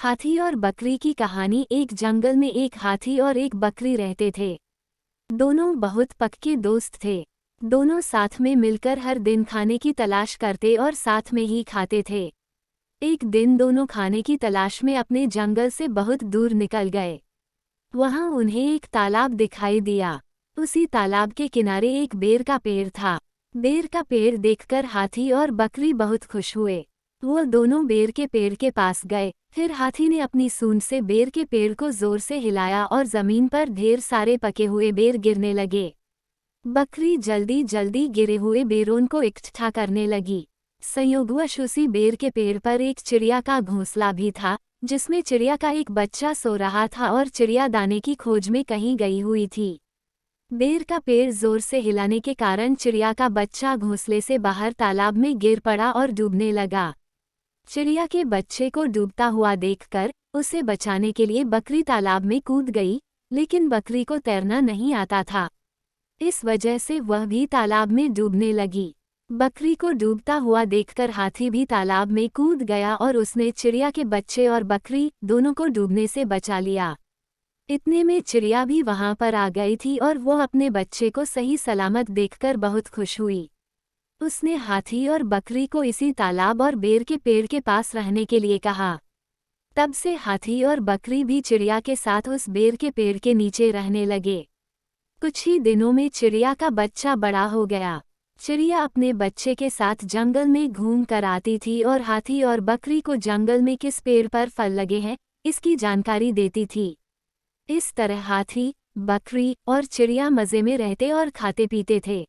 हाथी और बकरी की कहानी। एक जंगल में एक हाथी और एक बकरी रहते थे। दोनों बहुत पक्के दोस्त थे। दोनों साथ में मिलकर हर दिन खाने की तलाश करते और साथ में ही खाते थे। एक दिन दोनों खाने की तलाश में अपने जंगल से बहुत दूर निकल गए। वहां उन्हें एक तालाब दिखाई दिया। उसी तालाब के किनारे एक बेर का पेड़ था। बेर का पेड़ देखकर हाथी और बकरी बहुत खुश हुए। वो दोनों बेर के पेड़ के पास गए। फिर हाथी ने अपनी सूंड से बेर के पेड़ को जोर से हिलाया और जमीन पर ढेर सारे पके हुए बेर गिरने लगे। बकरी जल्दी जल्दी गिरे हुए बेरों को इकट्ठा करने लगी। संयोगवश उसी बेर के पेड़ पर एक चिड़िया का घोंसला भी था, जिसमें चिड़िया का एक बच्चा सो रहा था और चिड़िया दाने की खोज में कहीं गई हुई थी। बेर का पेड़ जोर से हिलाने के कारण चिड़िया का बच्चा घोंसले से बाहर तालाब में गिर पड़ा और डूबने लगा। चिड़िया के बच्चे को डूबता हुआ देखकर उसे बचाने के लिए बकरी तालाब में कूद गई, लेकिन बकरी को तैरना नहीं आता था। इस वजह से वह भी तालाब में डूबने लगी। बकरी को डूबता हुआ देखकर हाथी भी तालाब में कूद गया और उसने चिड़िया के बच्चे और बकरी दोनों को डूबने से बचा लिया। इतने में चिड़िया भी वहां पर आ गई थी और वो अपने बच्चे को सही सलामत देखकर बहुत खुश हुई। उसने हाथी और बकरी को इसी तालाब और बेर के पेड़ के पास रहने के लिए कहा। तब से हाथी और बकरी भी चिड़िया के साथ उस बेर के पेड़ के नीचे रहने लगे। कुछ ही दिनों में चिड़िया का बच्चा बड़ा हो गया। चिड़िया अपने बच्चे के साथ जंगल में घूम कर आती थी और हाथी और बकरी को जंगल में किस पेड़ पर फल लगे हैं इसकी जानकारी देती थी। इस तरह हाथी, बकरी और चिड़िया मज़े में रहते और खाते पीते थे।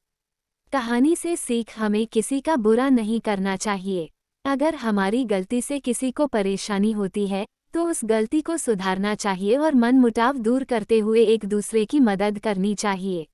कहानी से सीख, हमें किसी का बुरा नहीं करना चाहिए। अगर हमारी गलती से किसी को परेशानी होती है तो उस गलती को सुधारना चाहिए और मनमुटाव दूर करते हुए एक दूसरे की मदद करनी चाहिए।